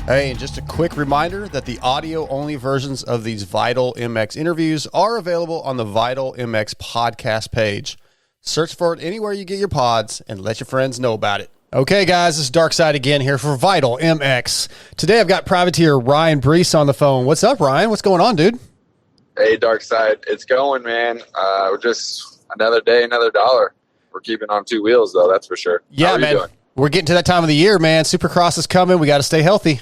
Hey, and just a quick reminder that the audio-only versions of these Vital MX interviews are available on the Vital MX podcast page. Search for it anywhere you get your pods and let your friends know about it. Okay, guys, this is Darkside again here for Vital MX. Today I've got privateer Ryan Breece on the phone. What's up, Ryan? What's going on, dude? Hey, Darkside. It's going, man. We're just another day, another dollar. We're keeping on two wheels, though, that's for sure. Yeah, How are man. you doing? We're getting to that time of the year, man. Supercross is coming. We got to stay healthy.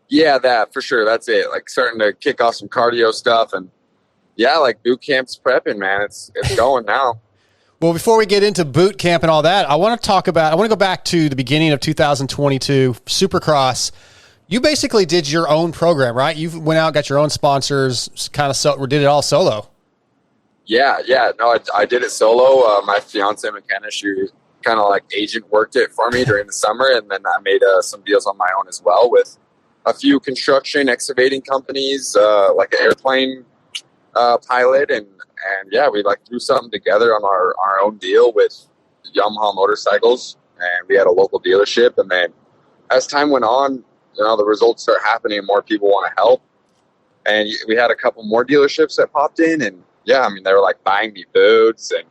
Yeah, that, for sure. That's it. Like, starting to kick off some cardio stuff. And, yeah, like, boot camp's prepping, man. It's going now. Well, before we get into boot camp and all that, I want to go back to the beginning of 2022, Supercross. You basically did your own program, right? You went out, got your own sponsors, did it all solo. Yeah. No, I did it solo. My fiance, McKenna, she kind of like agent worked it for me during the summer. And then I made some deals on my own as well with a few construction excavating companies, like an airplane pilot. And yeah, we like threw something together on our own deal with Yamaha motorcycles. And we had a local dealership. And then as time went on, you know, the results start happening and more people want to help. And we had a couple more dealerships that popped in. And yeah, I mean, they were like buying me boots and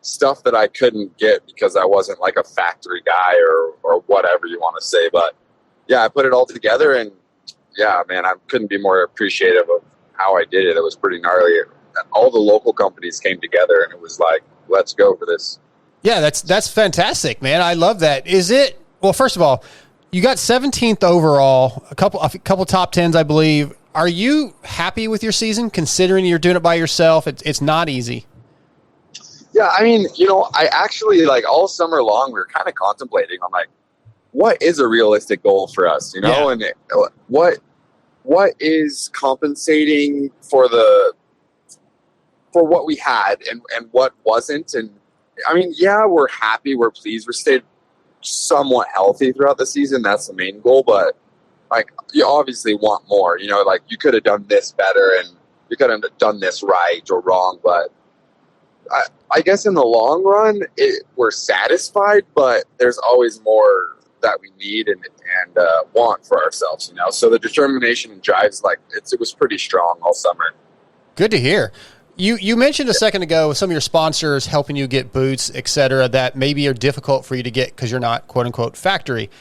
stuff that I couldn't get because I wasn't like a factory guy or whatever you want to say. But yeah, I put it all together and yeah, man, I couldn't be more appreciative of how I did it. It was pretty gnarly. All the local companies came together and it was like, let's go for this. Yeah, that's fantastic, man. I love that. Well, first of all, you got 17th overall, a couple top 10s, I believe. Are you happy with your season considering you're doing it by yourself? It's not easy. Yeah, I mean, you know, I actually, like, all summer long, we were kind of contemplating on, like, what is a realistic goal for us, you know? Yeah. And what is compensating for what we had and what wasn't? And, I mean, yeah, we're happy, we're pleased, we stayed somewhat healthy throughout the season. That's the main goal, but, like, you obviously want more, you know? Like, you could have done this better and you could have done this right or wrong, but I guess in the long run, we're satisfied, but there's always more that we need and want for ourselves, you know? So the determination and drive's like, it was pretty strong all summer. Good to hear. You mentioned a second ago some of your sponsors helping you get boots, et cetera, that maybe are difficult for you to get because you're not quote unquote factory,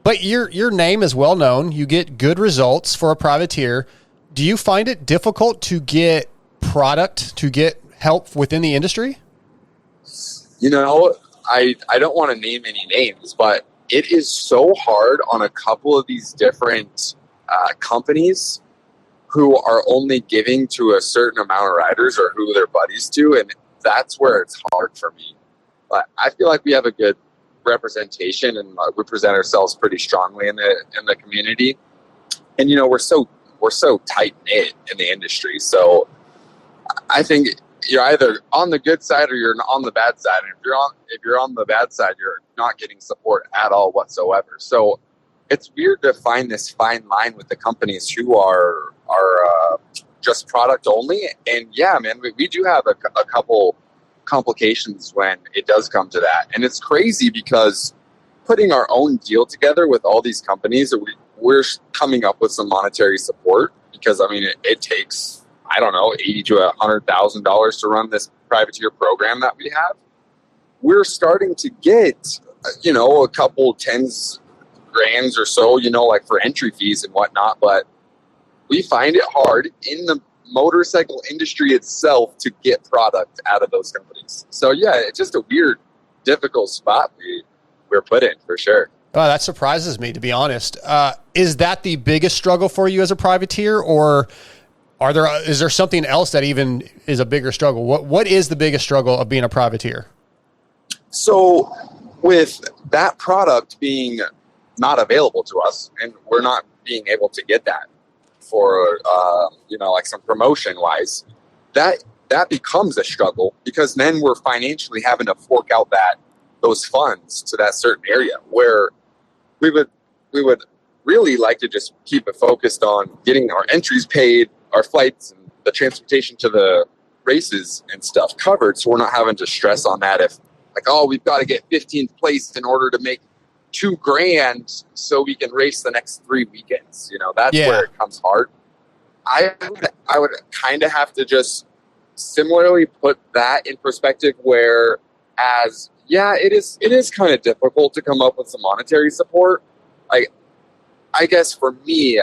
but your name is well known. You get good results for a privateer. Do you find it difficult to get product, to get help within the industry? You know, I don't want to name any names, but it is so hard on a couple of these different companies who are only giving to a certain amount of riders or who they're buddies to, and that's where it's hard for me. But I feel like we have a good representation and we present ourselves pretty strongly in the community. And you know, we're so tight knit in the industry, so I think you're either on the good side or you're on the bad side. And if you're on the bad side, you're not getting support at all whatsoever. So it's weird to find this fine line with the companies who are just product only. And yeah, man, we do have a couple complications when it does come to that. And it's crazy because putting our own deal together with all these companies, we're coming up with some monetary support because, I mean, it takes, I don't know, $80,000 to $100,000 to run this privateer program that we have. We're starting to get, you know, a couple tens grands or so, you know, like for entry fees and whatnot. But we find it hard in the motorcycle industry itself to get product out of those companies. So yeah, it's just a weird, difficult spot we're put in for sure. Well, that surprises me, to be honest. Is that the biggest struggle for you as a privateer, or is there something else that even is a bigger struggle? What is the biggest struggle of being a privateer? So with that product being not available to us and we're not being able to get that for, you know, like some promotion wise, that becomes a struggle because then we're financially having to fork out those funds to that certain area where we would really like to just keep it focused on getting our entries paid, our flights and the transportation to the races and stuff covered. So we're not having to stress on that if like, oh, we've got to get 15th place in order to make $2,000 so we can race the next 3 weekends. That's where it comes hard. I would kind of have to just similarly put that in perspective, whereas, it is kind of difficult to come up with some monetary support. Like, I guess for me,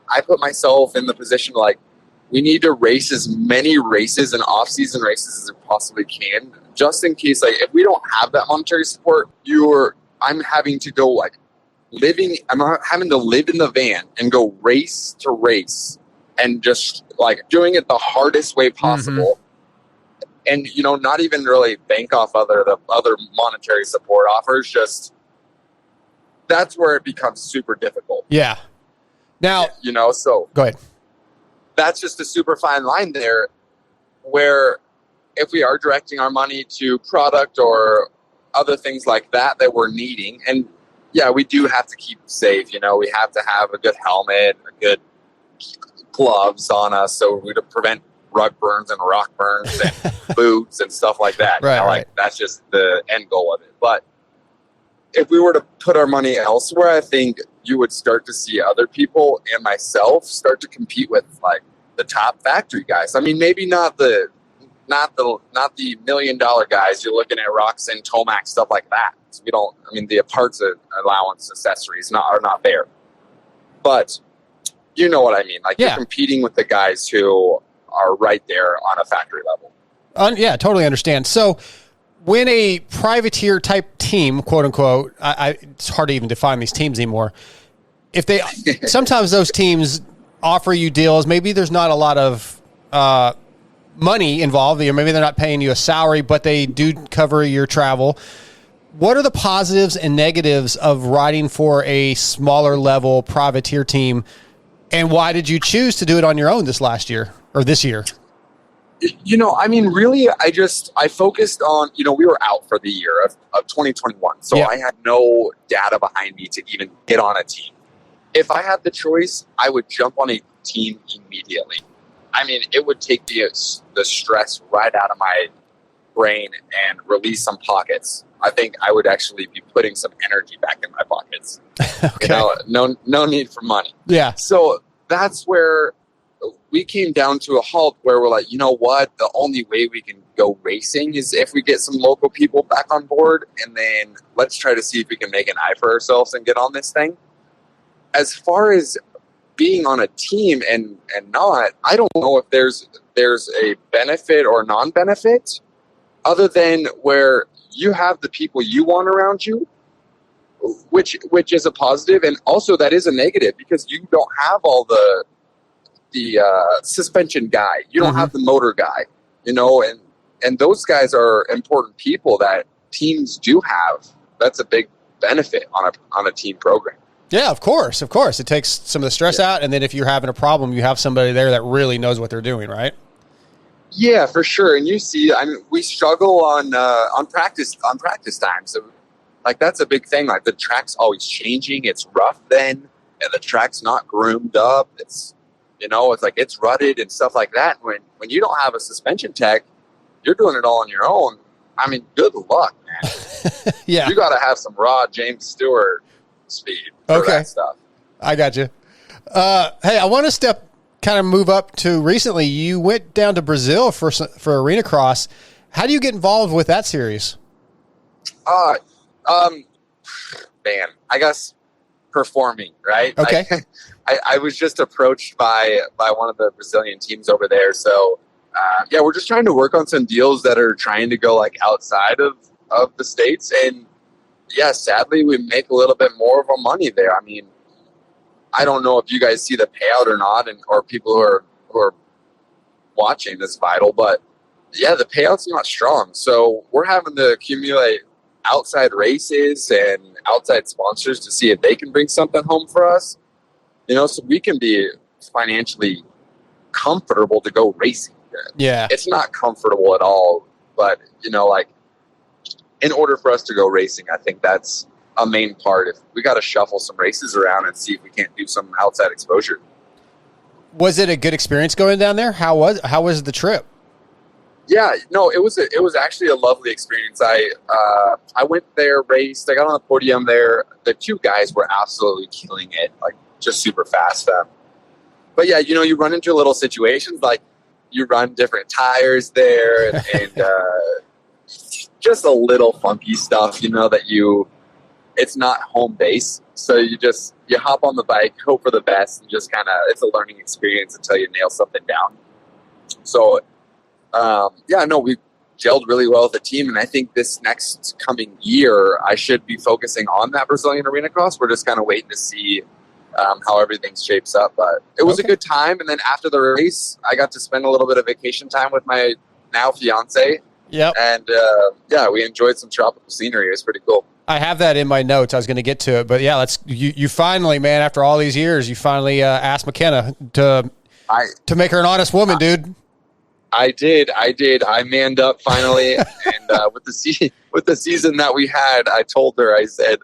I put myself in the position we need to race as many races and off-season races as we possibly can, just in case, if we don't have that monetary support, I'm having to go I'm having to live in the van and go race to race and just doing it the hardest way possible. And, not even really bank off the other monetary support offers. Just that's where it becomes super difficult. Yeah. Now, so go ahead. That's just a super fine line there, where if we are directing our money to product or other things like that we're needing, and we do have to keep safe. We have to have a good helmet, a good gloves on us so we to prevent rug burns and rock burns and boots and stuff like that. Right. That's just the end goal of it. But if we were to put our money elsewhere, I think you would start to see other people and myself start to compete with the top factory guys. I mean, maybe not the $1 million guys. You're looking at Roxon, Tomac, stuff like that. So the parts allowance accessories are not there. But you know what I mean? You're competing with the guys who are right there on a factory level. Totally understand. So when a privateer type team, quote unquote, it's hard to even define these teams anymore. If they, sometimes those teams offer you deals, maybe there's not a lot of money involved, or maybe they're not paying you a salary, but they do cover your travel. What are the positives and negatives of riding for a smaller level privateer team? And why did you choose to do it on your own this last year or this year? Really, I focused on, we were out for the year of 2021. So I had no data behind me to even get on a team. If I had the choice, I would jump on a team immediately. It would take the stress right out of my brain and release some pockets. I think I would actually be putting some energy back in my pockets. Okay. No need for money. Yeah. So that's where we came down to a halt, where we're like, you know what? The only way we can go racing is if we get some local people back on board, and then let's try to see if we can make an eye for ourselves and get on this thing. As far as being on a team and not, I don't know if there's a benefit or non-benefit, other than where you have the people you want around you, which is a positive, and also that is a negative, because you don't have all the suspension guy, you don't have the motor guy, and those guys are important people that teams do have. That's a big benefit on a team program. Yeah, of course. It takes some of the stress out, and then if you're having a problem, you have somebody there that really knows what they're doing, right? Yeah, for sure. And you see, we struggle on practice time. So, that's a big thing. The track's always changing. It's rough then, and the track's not groomed up. It's, it's rutted and stuff like that. When you don't have a suspension tech, you're doing it all on your own. Good luck, man. Yeah. You got to have some raw James Stewart speed for that stuff. I got you. Hey, I want to kind of move up to recently. You went down to Brazil for Arena Cross. How do you get involved with that series? Man, I guess performing, right? Okay. I was just approached by one of the Brazilian teams over there. So, we're just trying to work on some deals that are trying to go outside of the States. And sadly, we make a little bit more of our money there. I don't know if you guys see the payout or not, or people who are watching this Vital, but the payout's not strong. So we're having to accumulate outside races and outside sponsors to see if they can bring something home for us, so we can be financially comfortable to go racing. Yeah. It's not comfortable at all, but in order for us to go racing, I think that's a main part. If we got to shuffle some races around and see if we can't do some outside exposure. Was it a good experience going down there? How was the trip? Yeah, no, it was actually a lovely experience. I went there, raced, I got on the podium there. The two guys were absolutely killing it, like just super fast. But yeah, you run into little situations like you run different tires there, and just a little funky stuff, it's not home base. So you hop on the bike, hope for the best, and just kind of, it's a learning experience until you nail something down. So, we gelled really well with the team. And I think this next coming year, I should be focusing on that Brazilian Arena Cross. We're just kind of waiting to see how everything shapes up. But it was a good time. And then after the race, I got to spend a little bit of vacation time with my now fiance. Yep. And we enjoyed some tropical scenery. It was pretty cool. I have that in my notes. I was going to get to it, but yeah, you finally, man, after all these years, you finally asked McKenna to make her an honest woman, dude. I did. I manned up finally, and with the season that we had, I told her, I said,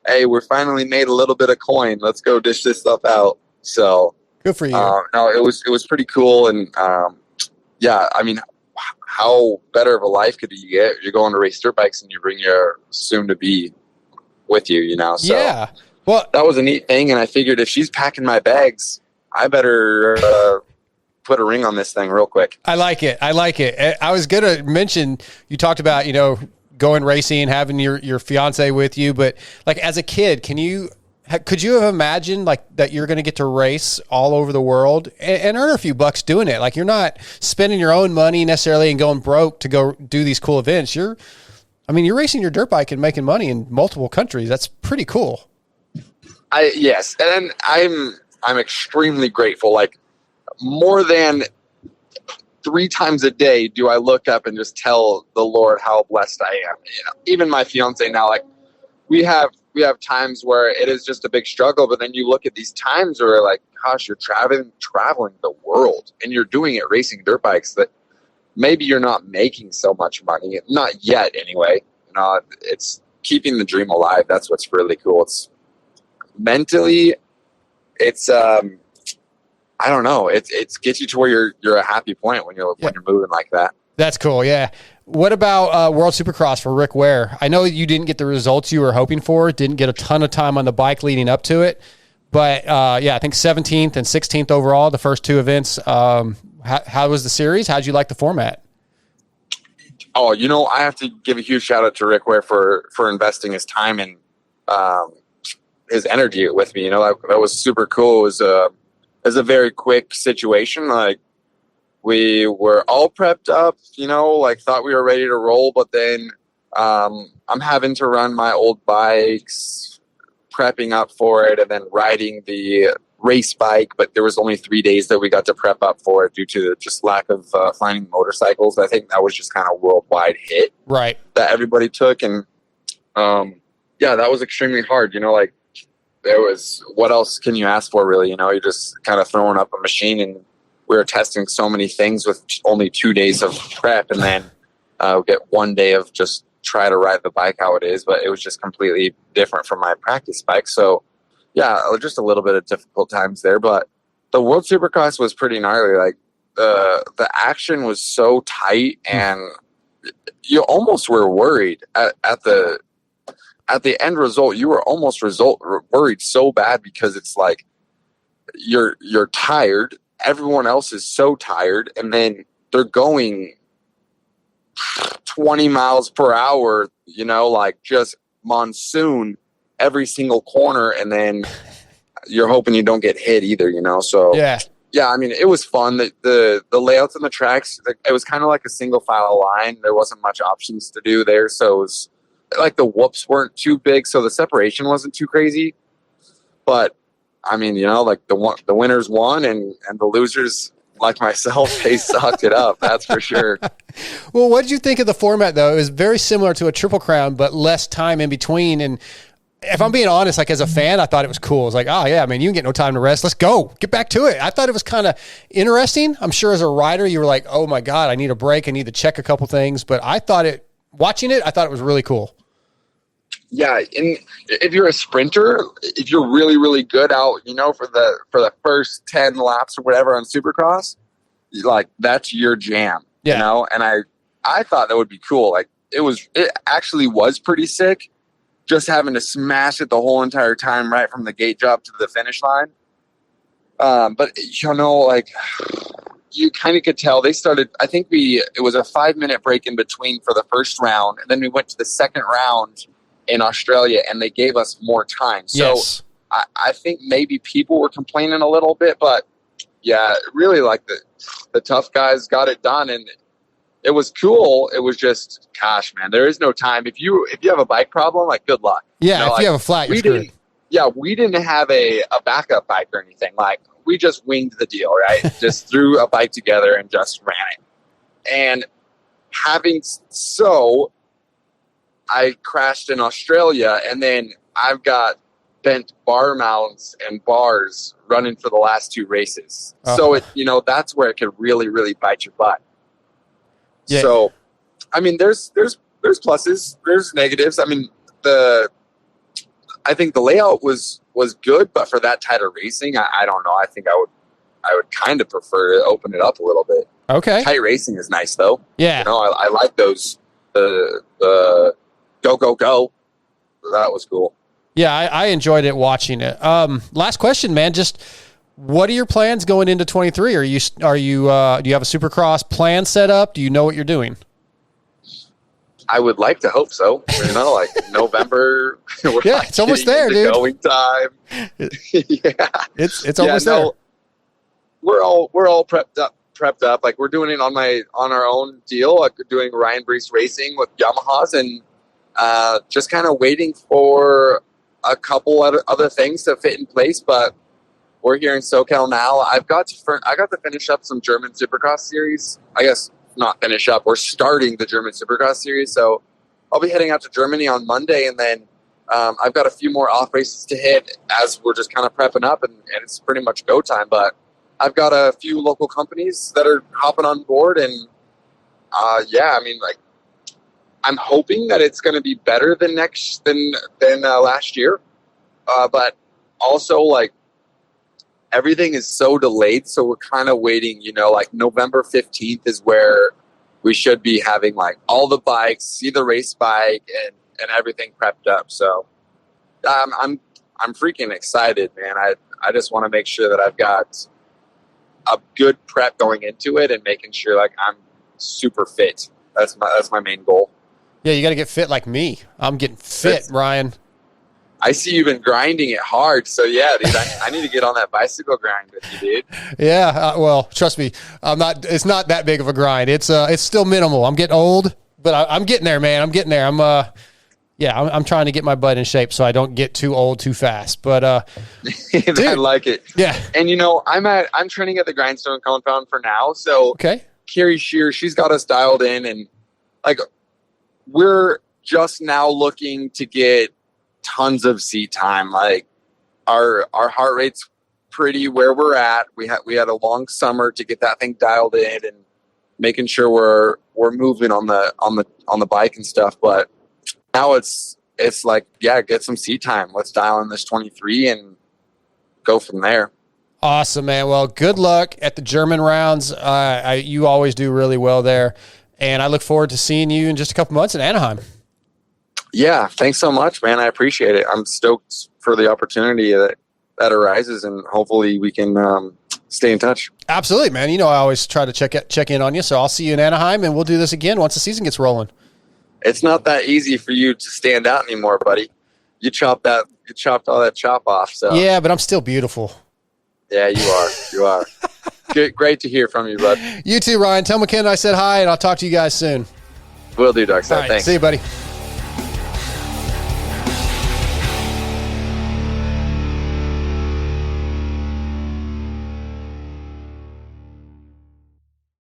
"Hey, we're finally made a little bit of coin. Let's go dish this stuff out." So good for you. No, it was pretty cool, and I mean, how better of a life could you get? You're going to race dirt bikes, and you bring your soon-to-be with you, So yeah, well, that was a neat thing, and I figured if she's packing my bags, I better put a ring on this thing real quick. I like it. I was going to mention, you talked about, going racing, having your fiance with you, but like as a kid, could you have imagined like that you're going to get to race all over the world and earn a few bucks doing it? Like you're not spending your own money necessarily and going broke to go do these cool events. You're racing your dirt bike and making money in multiple countries. That's pretty cool. Yes. And I'm extremely grateful. Like more than 3 times a day do I look up and just tell the Lord how blessed I am. Even my fiance now, like we have times where it is just a big struggle, but then you look at these times where like, gosh, you're traveling the world and you're doing it racing dirt bikes that maybe you're not making so much money, not yet anyway. It's keeping the dream alive. That's what's really cool. It's mentally, it's I don't know. It gets you to where you're a happy point when you're moving like that. That's cool. Yeah. What about World Supercross for Rick Ware? I know you didn't get the results you were hoping for. Didn't get a ton of time on the bike leading up to it, but I think 17th and 16th overall, the first 2 events. How was the series? How'd you like the format? Oh, I have to give a huge shout out to Rick Ware for investing his time and his energy with me. That was super cool. It was a very quick situation. Like we were all prepped up, thought we were ready to roll, but then I'm having to run my old bikes, prepping up for it, and then riding the race bike. But there was only 3 days that we got to prep up for it due to just lack of finding motorcycles. I think that was just kind of a worldwide hit, right? That everybody took, and that was extremely hard. There was, what else can you ask for, really? You're just kind of throwing up a machine, and we were testing so many things with only 2 days of prep, and then get 1 day of just try to ride the bike how it is. But it was just completely different from my practice bike. So, just a little bit of difficult times there. But the World Supercross was pretty gnarly. Like the action was so tight, and you almost were worried at the end result. You were almost worried so bad because it's like you're tired. Everyone else is so tired, and then they're going 20 miles per hour, like just monsoon every single corner, and then you're hoping you don't get hit either, So I mean, it was fun. The layouts on the tracks, it was kind of like a single file line. There wasn't much options to do there, so it was like the whoops weren't too big, so the separation wasn't too crazy. But I mean, like the winners won, and the losers, like myself, they sucked it up. That's for sure. Well, what did you think of the format, though? It was very similar to a Triple Crown, but less time in between. And if I'm being honest, like as a fan, I thought it was cool. It's like, oh yeah, man, you can get no time to rest. Let's go, get back to it. I thought it was kind of interesting. I'm sure as a rider, you were like, oh my God, I need a break. I need to check a couple things. But I thought watching it, I thought it was really cool. Yeah, and if you're a sprinter, if you're really, really good out, for the first 10 laps or whatever on Supercross, like that's your jam. Yeah. You know, and I thought that would be cool. Like it actually was pretty sick, just having to smash it the whole entire time, right from the gate drop to the finish line. But you know, like you kind of could tell they started. I think it was a 5-minute break in between for the first round, and then we went to the second round in Australia, and they gave us more time. So Yes. I think maybe people were complaining a little bit, but yeah, really like the tough guys got it done, and it was cool. It was just, gosh, man, there is no time. If you have a bike problem, like good luck. Yeah, you know, if you have a flat, you're screwed. We didn't have a backup bike or anything. Like we just winged the deal, right? Just threw a bike together and just ran it. And I crashed in Australia, and then I've got bent bar mounts and bars running for the last 2 races. So that's where it could really, really bite your butt. Yeah. So, I mean, there's pluses, there's negatives. I mean, I think the layout was good, but for that type of racing, I don't know. I think I would kind of prefer to open it up a little bit. Okay. Tight racing is nice though. Yeah. You know, I like those the go go go. That was cool. Yeah, I enjoyed it watching it. Last question, man. Just what are your plans going into 23? Do you have a Supercross plan set up? Do you know what you're doing? I would like to hope so. You know, like November. Yeah, it's almost there, dude. Going time. Yeah, it's almost there. We're all prepped up. Like we're doing it on our own deal. Like we're doing Ryan Breece Racing with Yamahas, and just kind of waiting for a couple other things to fit in place. But we're here in SoCal now. I got to finish up some German Supercross series. I guess not finish up. We're starting the German Supercross series, so I'll be heading out to Germany on Monday, and then I've got a few more off races to hit as we're just kind of prepping up, and it's pretty much go time. But I've got a few local companies that are hopping on board, and I mean, like, I'm hoping that it's going to be better than last year, but also like everything is so delayed, so we're kind of waiting. You know, like November 15th is where we should be having like all the bikes, see the race bike, and everything prepped up. So I'm freaking excited, man. I just want to make sure that I've got a good prep going into it and making sure like I'm super fit. That's my main goal. Yeah, you got to get fit like me. I'm getting fit, Ryan. I see you've been grinding it hard. So, yeah, dude, I need to get on that bicycle grind with you, dude. Yeah, well, trust me, it's not that big of a grind. It's still minimal. I'm getting old, but I'm getting there, man. I'm getting there. I'm trying to get my butt in shape so I don't get too old too fast. But dude, I like it. Yeah. And, you know, I'm training at the Grindstone Compound for now. So, okay. Carrie Shear, she's got us dialed in, and, like, we're just now looking to get tons of seat time. Like our heart rate's pretty where we're at. We had a long summer to get that thing dialed in and making sure we're moving on the bike and stuff. But now it's like, yeah, get some seat time. Let's dial in this 23 and go from there. Awesome, man. Well, good luck at the German rounds. You always do really well there. And I look forward to seeing you in just a couple months in Anaheim. Yeah, thanks so much, man. I appreciate it. I'm stoked for the opportunity that arises, and hopefully we can stay in touch. Absolutely, man. You know, I always try to check in on you, so I'll see you in Anaheim, and we'll do this again once the season gets rolling. It's not that easy for you to stand out anymore, buddy. You chopped all that chop off. So yeah, but I'm still beautiful. Yeah, you are. You are. Great to hear from you, bud. You too, Ryan. Tell McKenna I said hi, and I'll talk to you guys soon. Will do, Darkside. All right, Thanks. see you, buddy.